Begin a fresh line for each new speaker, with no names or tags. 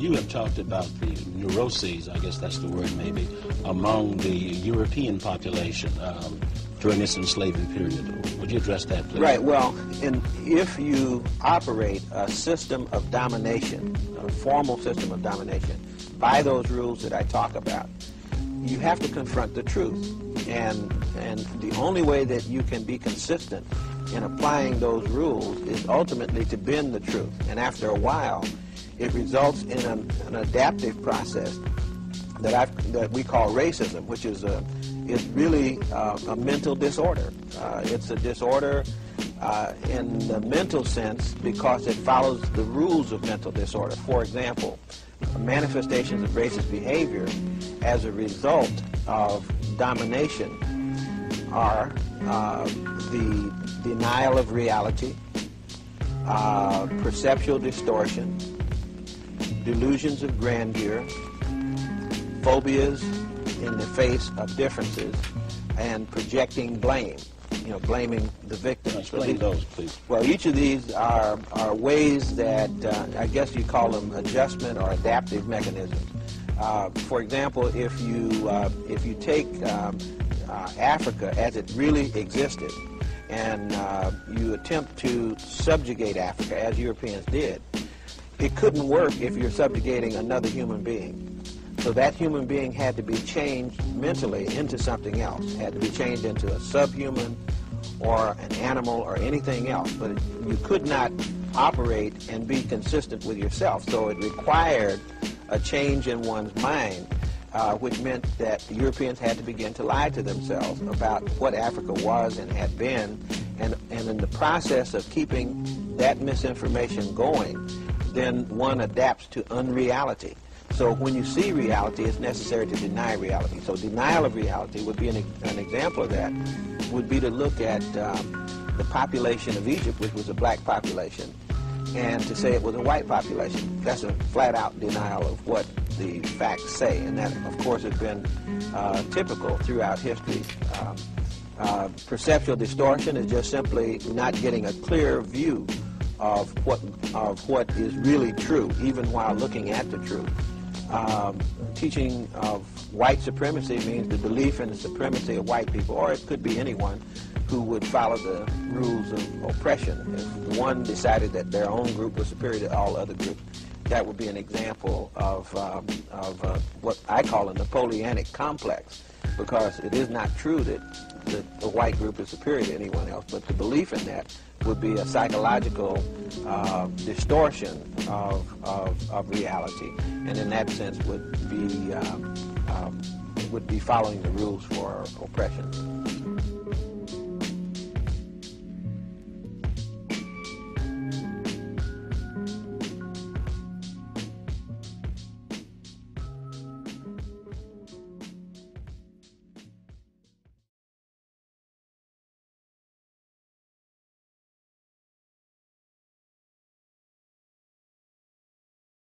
You have talked about the neuroses, I guess that's the word maybe, among the European population during this enslaving period. Would you address that, please?
Right. Well, if you operate a system of domination, a formal system of domination, by those rules that I talk about, you have to confront the truth. And the only way that you can be consistent in applying those rules is ultimately to bend the truth. And after a while, it results in an adaptive process that we call racism, which is really a mental disorder. It's a disorder in the mental sense because it follows the rules of mental disorder. For example, manifestations of racist behavior as a result of domination are the denial of reality, perceptual distortion, delusions of grandeur, phobias in the face of differences, and projecting blame, blaming the victim.
Explain those, please.
Well, each of these are ways that I guess you call them adjustment or adaptive mechanisms. For example, if you take Africa as it really existed, and you attempt to subjugate Africa as Europeans did, it couldn't work if you're subjugating another human being. So that human being had to be changed mentally into something else, had to be changed into a subhuman or an animal or anything else. But you could not operate and be consistent with yourself. So it required a change in one's mind, which meant that the Europeans had to begin to lie to themselves about what Africa was and had been. And in the process of keeping that misinformation going, then one adapts to unreality. So when you see reality, it's necessary to deny reality. So denial of reality would be an example of that, would be to look at the population of Egypt, which was a black population, and to say it was a white population. That's a flat-out denial of what the facts say, and that, of course, has been typical throughout history. Perceptual distortion is just simply not getting a clear view of what is really true, even while looking at the truth. Teaching of white supremacy means the belief in the supremacy of white people, or it could be anyone who would follow the rules of oppression. If one decided that their own group was superior to all other groups, that would be an example of what I call a Napoleonic complex, because it is not true that the white group is superior to anyone else, but the belief in that would be a psychological distortion of reality, and in that sense would be following the rules for oppression.